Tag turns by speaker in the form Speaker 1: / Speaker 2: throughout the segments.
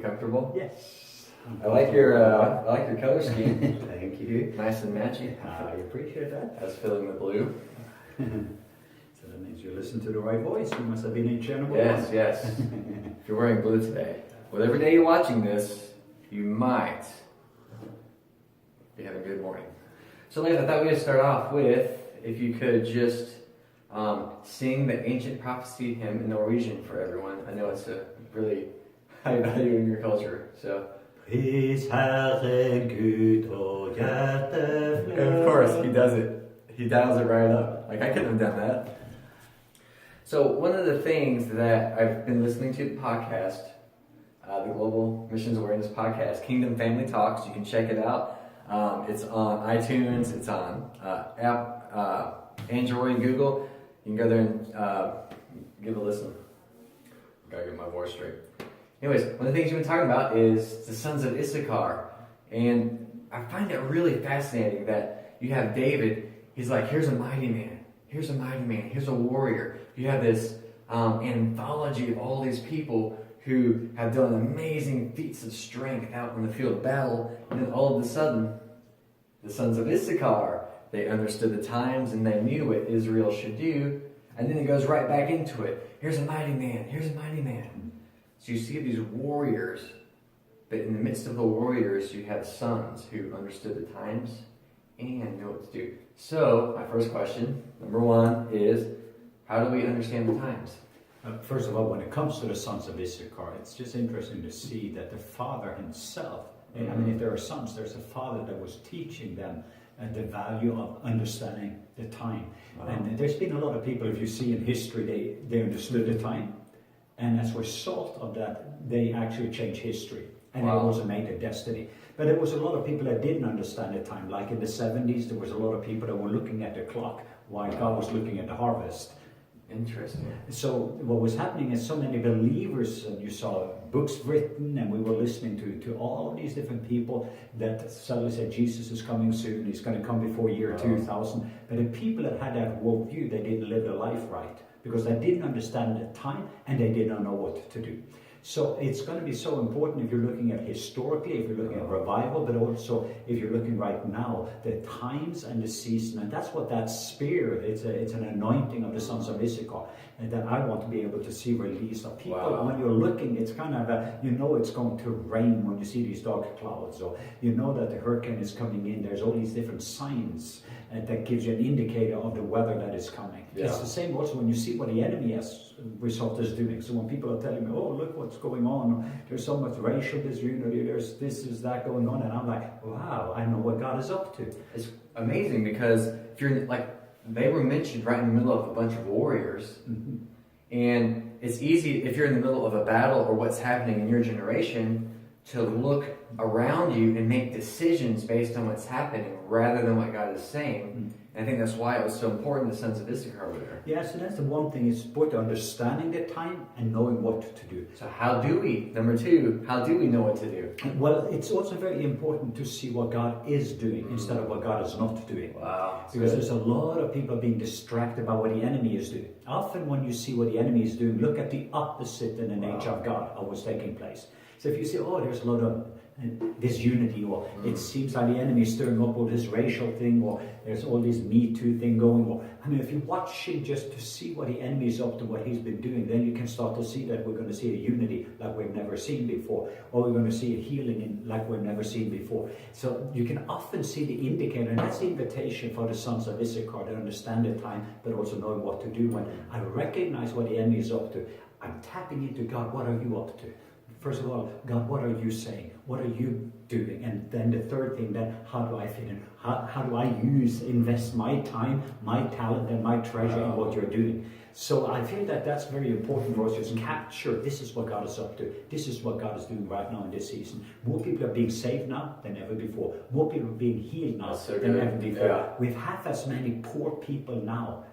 Speaker 1: comfortable?
Speaker 2: Yes.
Speaker 1: I like your color scheme.
Speaker 2: Thank you.
Speaker 1: Nice and matchy.
Speaker 2: I appreciate that.
Speaker 1: I was feeling the blue.
Speaker 2: So that means you listen to the right voice. You must have been in channel
Speaker 1: Yes,
Speaker 2: one.
Speaker 1: yes. If you're wearing blue today, whatever day you're watching this, you might be having a good morning. So, Leif, I thought we'd start off with, if you could just sing the ancient prophecy hymn in Norwegian for everyone. I know it's a really high value in your culture. So,
Speaker 2: Pris Herren Gud og hjerteflød.
Speaker 1: and of course, he does it. He dials it right up. Like, I couldn't have done that. So, one of the things that I've been listening to the podcast, the Global Missions Awareness Podcast, Kingdom Family Talks, you can check it out. It's on iTunes, it's on Android, Google. You can go there and give a listen. Gotta get my voice straight. Anyways, one of the things you've been talking about is the Sons of Issachar. And I find it really fascinating that you have David, he's like, here's a mighty man, here's a mighty man, here's a warrior. You have this anthology of all these people who have done amazing feats of strength out in the field of battle, and then all of a sudden, the Sons of Issachar, they understood the times and they knew what Israel should do, and then it goes right back into it. Here's a mighty man, here's a mighty man. So you see these warriors, but in the midst of the warriors, you have sons who understood the times and know what to do. So, my first question, number one, is how do we understand the times?
Speaker 2: First of all, when it comes to the Sons of Issachar, it's just interesting to see that the father himself, I mean, if there are sons, there's a father that was teaching them the value of understanding the time.
Speaker 1: Wow.
Speaker 2: And there's been a lot of people, if you see in history, they understood the time. And as a result of that, they actually changed history. And
Speaker 1: Wow.
Speaker 2: it also made a destiny. But there was a lot of people that didn't understand the time. Like in the 70s, there was a lot of people that were looking at the clock while God was looking at the harvest.
Speaker 1: Interesting.
Speaker 2: So what was happening is so many believers, and you saw books written, and we were listening to all of these different people that suddenly said Jesus is coming soon, he's going to come before year 2000. But the people that had that worldview, they didn't live their life right, because they didn't understand the time and they did not know what to do. So it's going to be so important if you're looking at historically, if you're looking at revival, but also if you're looking right now, the times and the season. And that's what that spirit, it's an anointing of the Sons of Issachar. And that I want to be able to see release of people.
Speaker 1: Wow.
Speaker 2: When you're looking, it's kind of, you know it's going to rain when you see these dark clouds. Or you know that the hurricane is coming in. There's all these different signs that gives you an indicator of the weather that is coming.
Speaker 1: Yeah.
Speaker 2: It's the same also when you see what the enemy has result is doing. So when people are telling me, oh, look what's going on, there's so much racial disunity, there's this, is that going on, and I'm like, wow, I know what God is up to.
Speaker 1: It's amazing because if you're like, they were mentioned right in the middle of a bunch of warriors, and it's easy if you're in the middle of a battle or what's happening in your generation to look around you and make decisions based on what's happening rather than what God is saying. And I think that's why it was so important the Sons of Issachar were there.
Speaker 2: Yeah, so that's the one thing, is both understanding the time and knowing what to do.
Speaker 1: So how do we, number two, how do we know what to do?
Speaker 2: Well, it's also very important to see what God is doing instead of what God is not doing.
Speaker 1: Wow.
Speaker 2: Because there's a lot of people being distracted by what the enemy is doing. Often when you see what the enemy is doing, look at the opposite in the nature of God, of what's taking place. So if you say, oh, there's a lot of disunity, or it seems like the enemy is stirring up all this racial thing, or there's all this Me Too thing going on. I mean, if you're watching just to see what the enemy is up to, what he's been doing, then you can start to see that we're going to see a unity like we've never seen before, or we're going to see a healing like we've never seen before. So you can often see the indicator, and that's the invitation for the Sons of Issachar, to understand the time, but also knowing what to do. When I recognize what the enemy is up to, I'm tapping into God. What are you up to? First of all, God, what are you saying? What are you doing? And then the third thing, then how do I fit in? How do I invest my time, my talent, and my treasure in what you're doing? So I feel that that's very important for us to capture, this is what God is up to. This is what God is doing right now in this season. More people are being saved now than ever before. More people are being healed now than ever before.
Speaker 1: Yeah.
Speaker 2: We've half as many poor people now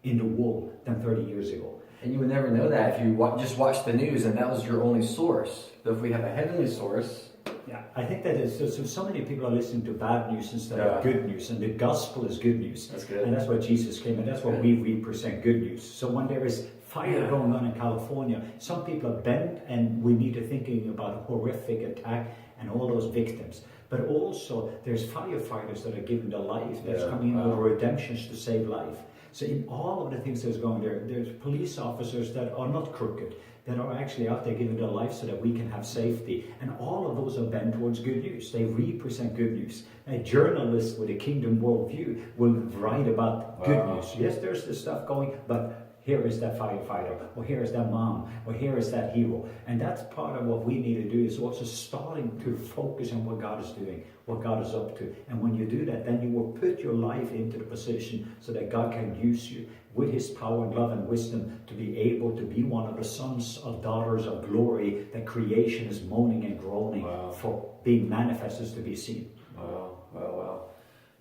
Speaker 2: in the world than 30 years ago.
Speaker 1: And you would never know that if you just watch the news and that was your only source. But if we have a heavenly source...
Speaker 2: Yeah, I think that is, so many people are listening to bad news instead of good news, and the gospel is good news.
Speaker 1: That's good.
Speaker 2: And that's what Jesus came, and that's what we represent, good news. So when there is fire going on in California. Some people are bent, and we need to thinking about a horrific attack and all those victims. But also, there's firefighters that are giving their life. There's coming in with redemptions to save life. So in all of the things that's going there, there's police officers that are not crooked, that are actually out there giving their life so that we can have safety. And all of those are bent towards good news. They represent good news. A journalist with a kingdom worldview will write about good news. Yes, there's this stuff going, but here is that firefighter, or here is that mom, or here is that hero. And that's part of what we need to do, is also starting to focus on what God is doing, what God is up to. And when you do that, then you will put your life into the position so that God can use you with his power and love and wisdom to be able to be one of the sons of daughters of glory that creation is moaning and groaning for being manifested to be seen.
Speaker 1: Wow.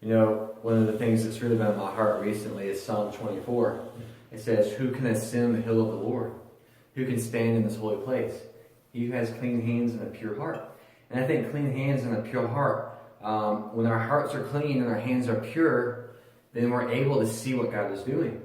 Speaker 1: You know, one of the things that's really been on my heart recently is Psalm 24. It says, "Who can ascend the hill of the Lord? Who can stand in this holy place? He who has clean hands and a pure heart." And I think clean hands and a pure heart, when our hearts are clean and our hands are pure, then we're able to see what God is doing.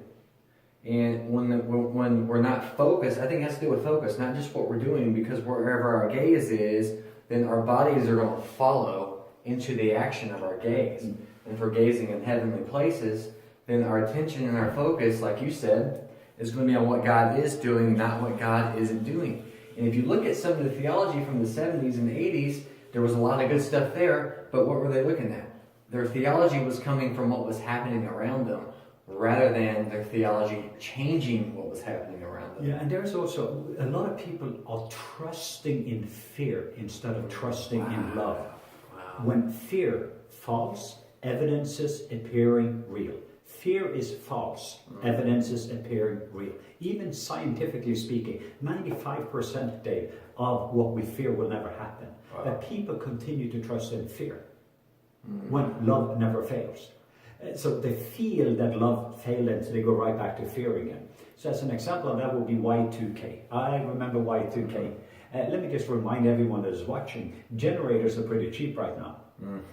Speaker 1: And when we're not focused, I think it has to do with focus, not just what we're doing, because wherever our gaze is, then our bodies are going to follow into the action of our gaze. And if we're gazing in heavenly places, then our attention and our focus, like you said, is going to be on what God is doing, not what God isn't doing. And if you look at some of the theology from the 70s and 80s, there was a lot of good stuff there, but what were they looking at? Their theology was coming from what was happening around them, rather than their theology changing what was happening around them.
Speaker 2: Yeah, and there's also a lot of people are trusting in fear instead of trusting in love. When fear false, evidence is appearing real. Fear is false, evidence is appearing real. Even scientifically speaking, 95%, Dave, of what we fear will never happen. That people continue to trust in fear when love never fails. So they feel that love failed, and so they go right back to fear again. So as an example of that would be Y2K. I remember Y2K. Let me just remind everyone that is watching, generators are pretty cheap right now.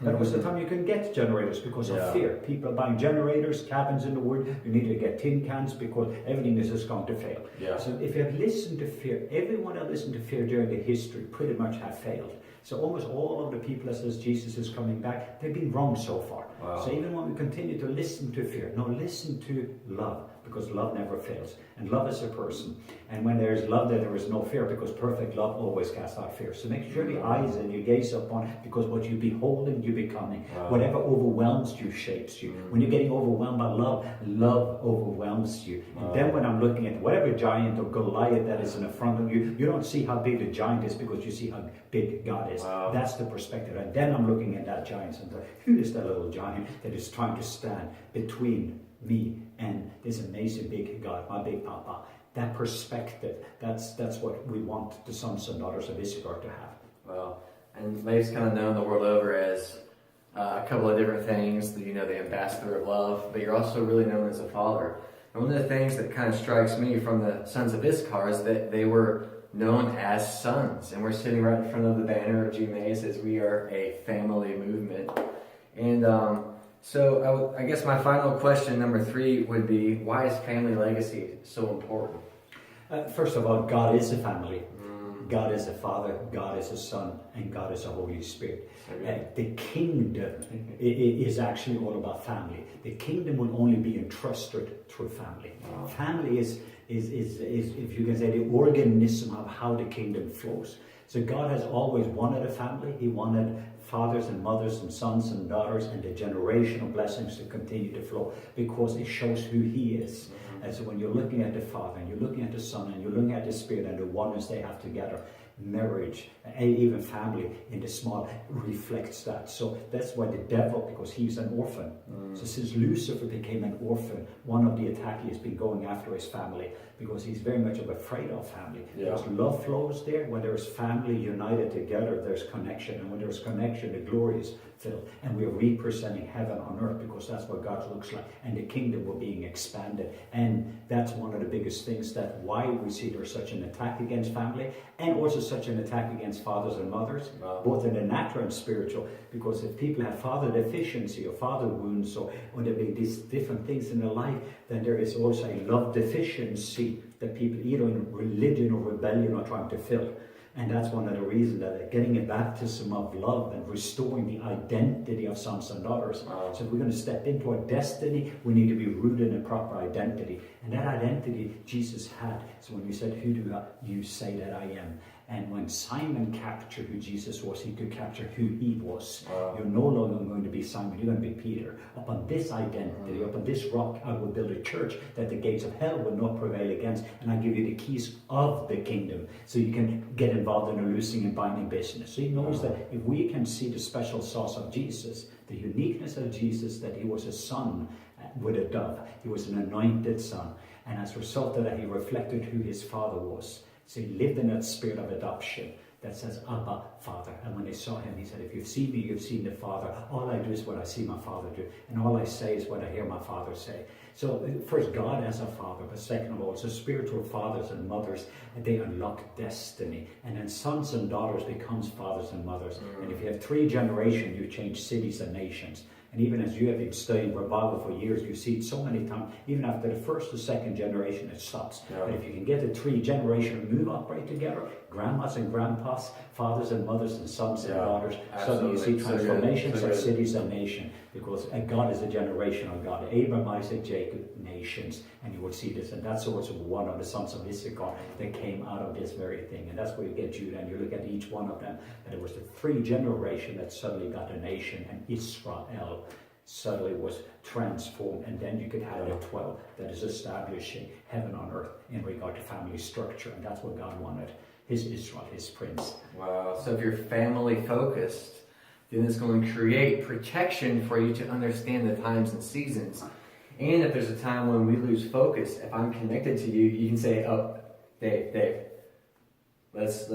Speaker 2: That was the time you couldn't get generators because of fear. People are buying generators, cabins in the wood. You need to get tin cans because everything is just going to fail. So if you have listened to fear, everyone that listened to fear during the history pretty much have failed. So almost all of the people that says Jesus is coming back, they've been wrong so far. So even when we continue to listen to fear, no, listen to love, because love never fails. And love is a person. And when there is love, there is no fear, because perfect love always casts out fear. So make sure the eyes and you gaze upon it, because what you beholding, you becoming. Whatever overwhelms you shapes you. When you're getting overwhelmed by love, love overwhelms you. And then when I'm looking at whatever giant or Goliath that is in front of you, you don't see how big the giant is, because you see how big God is. That's the perspective. And then I'm looking at that giant and think, who is that little giant that is trying to stand between me and this amazing big God, my big Papa? That perspective, that's what we want the sons and daughters of Issachar to have.
Speaker 1: Well, and Leif's kind of known the world over as a couple of different things, the ambassador of love, but you're also really known as a father. And one of the things that kind of strikes me from the Sons of Issachar is that they were known as sons. And we're sitting right in front of the banner of GMA. It says we are a family movement. And so I guess my final question, number 3, would be, why is family legacy so important?
Speaker 2: First of all, God is a family. God is a Father, God is a Son, and God is a Holy Spirit. The kingdom is actually all about family. The kingdom will only be entrusted through family. Family is, if you can say, the organism of how the kingdom flows. So God has always wanted a family. He wanted fathers and mothers and sons and daughters, and the generational blessings to continue to flow, because it shows who He is. And so when you're looking at the Father, and you're looking at the Son, and you're looking at the Spirit, and the oneness they have together, marriage, and even family in the small reflects that. So that's why the devil, because he's an orphan. So since Lucifer became an orphan, one of the attacks has been going after his family, because he's very much afraid of family. Because love flows there. When there's family united together, there's connection. And when there's connection, the glory is filled. And we're representing heaven on earth, because that's what God looks like. And the kingdom will being expanded. And that's one of the biggest things, that why we see there's such an attack against family, and also such an attack against fathers and mothers, both in the natural and spiritual. Because if people have father deficiency or father wounds, or there be these different things in their life, then there is also a love deficiency that people either in religion or rebellion are trying to fill. And that's one of the reasons that getting a baptism of love and restoring the identity of sons and daughters.
Speaker 1: Wow.
Speaker 2: So if we're going to step into our destiny, we need to be rooted in proper identity. And that identity Jesus had. So when you said, who do you say that I am? And when Simon captured who Jesus was, he could capture who he was.
Speaker 1: Wow.
Speaker 2: You're no longer going to be Simon, you're going to be Peter. Upon this identity, upon this rock, I will build a church that the gates of hell will not prevail against. And I give you the keys of the kingdom. So you can get involved in a loosing and binding business. So he knows that if we can see the special sauce of Jesus, the uniqueness of Jesus, that he was a son with a dove. He was an anointed son. And as a result of that, he reflected who his father was. So he lived in that spirit of adoption that says, Abba, Father. And when they saw him, he said, if you've seen me, you've seen the Father. All I do is what I see my Father do. And all I say is what I hear my Father say. So first, God as a father, but second of all, so spiritual fathers and mothers, they unlock destiny. And then sons and daughters becomes fathers and mothers. And if you have 3 generations, you change cities and nations. And even as you have been studying revival for years, you see it so many times, even after the first or second generation, it stops.
Speaker 1: Yeah.
Speaker 2: But if you can get the 3 generations move up right together, grandmas and grandpas, fathers and mothers and sons and daughters, suddenly you see transformations of cities and nations. Because God is a generational God. Abraham, Isaac, Jacob, nations. And you will see this. And that's also one of the sons of Issachar that came out of this very thing. And that's where you get Judah. And you look at each one of them. And it was the 3 generations that suddenly got a nation. And Israel suddenly was transformed. And then you could have the 12 that is establishing heaven on earth in regard to family structure. And that's what God wanted. His Israel, his prince.
Speaker 1: Wow. So if you're family focused, then it's going to create protection for you to understand the times and seasons. And if there's a time when we lose focus, if I'm connected to you, you can say, oh, Dave, let's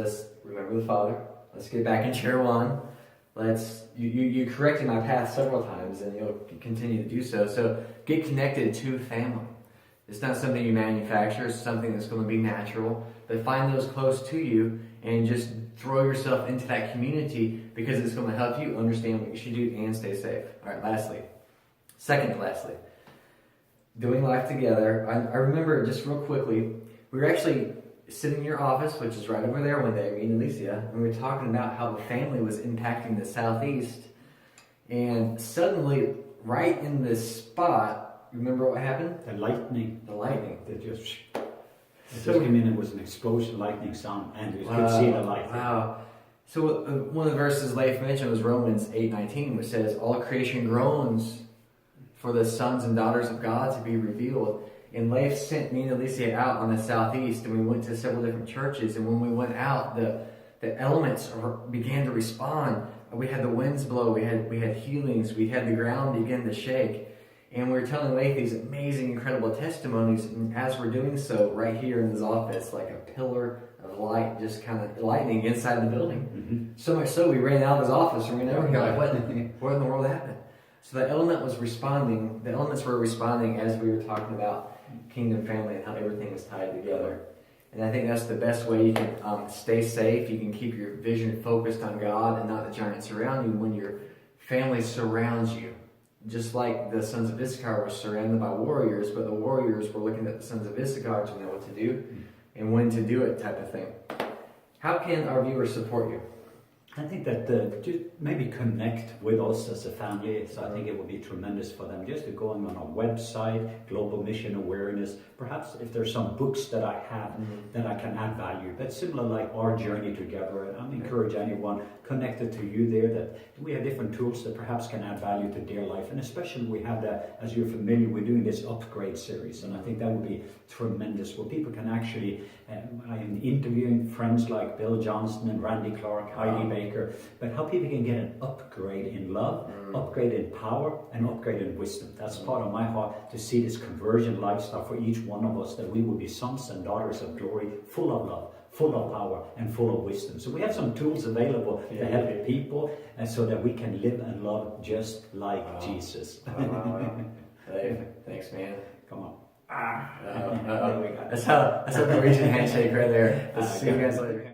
Speaker 1: remember the Father. Let's get back in chair 1. You corrected my path several times, and you'll continue to do so. So get connected to family. It's not something you manufacture. It's something that's going to be natural. But find those close to you and just throw yourself into that community, because it's going to help you understand what you should do and stay safe. All right, lastly, doing life together. I remember, just real quickly, we were actually sitting in your office, which is right over there one day, me and Alicia, and we were talking about how the family was impacting the Southeast. And suddenly, right in this spot, remember what happened?
Speaker 2: The lightning.
Speaker 1: It
Speaker 2: just came in, it was an explosion, lightning sound, and you could see the light.
Speaker 1: Wow. So one of the verses Leif mentioned was Romans 8:19, which says, all creation groans for the sons and daughters of God to be revealed. And Leif sent me and Alicia out on the Southeast, and we went to several different churches. And when we went out, the elements began to respond. We had the winds blow, we had healings, we had the ground begin to shake. And we were telling Leif these amazing, incredible testimonies. And as we're doing so, right here in his office, like a pillar of light, just kind of lightning inside the building. Mm-hmm. So much so, we ran out of his office and ran over here like, what in the world happened? So the elements were responding as we were talking about kingdom family and how everything is tied together. And I think that's the best way you can stay safe. You can keep your vision focused on God and not the giants around you when your family surrounds you. Just like the Sons of Issachar were surrounded by warriors, but the warriors were looking at the Sons of Issachar to know what to do and when to do it, type of thing. How can our viewers support you?
Speaker 2: I think that just maybe connect with us as a family. So I think it would be tremendous for them just to going on our website, Global Mission Awareness. Perhaps if there's some books that I have that I can add value. That's similar like our journey together. And I encourage anyone connected to you there that we have different tools that perhaps can add value to their life. And especially we have that, as you're familiar, we're doing this upgrade series. And I think that would be tremendous where people can actually, I am interviewing friends like Bill Johnston and Randy Clark, Heidi Baker, but how people can get an upgrade in love, upgrade in power, and upgrade in wisdom. That's part of my heart, to see this conversion lifestyle for each one of us, that we will be sons and daughters of glory, full of love, full of power, and full of wisdom. So we have some tools available to help people, and so that we can live and love just like Jesus.
Speaker 1: Hey, thanks, man.
Speaker 2: Come on.
Speaker 1: That's how the Norwegian handshake right there. See you guys later.